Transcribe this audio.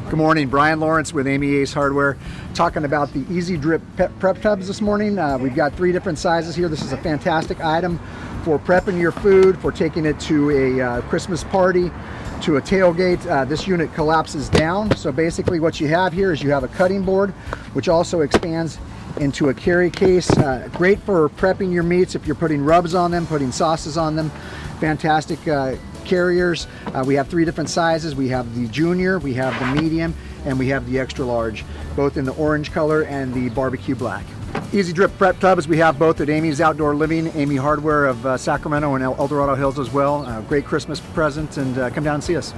Good morning, Brian Lawrence with Amy Ace Hardware, talking about the Easy Drip prep tubs this morning. We've got 3 different sizes here. This is a fantastic item for prepping your food, for taking it to a Christmas party, to a tailgate. This unit collapses down. So basically what you have here is you have a cutting board, which also expands into a carry case. Great for prepping your meats if you're putting rubs on them, putting sauces on them. Fantastic carriers. We have 3 different sizes. We have the junior, we have the medium, and we have the extra large, both in the orange color and the barbecue black. Easy Drip prep tubs we have both at Amy's Outdoor Living, Amy Hardware of Sacramento and El Dorado Hills as well. Great Christmas present, and come down and see us.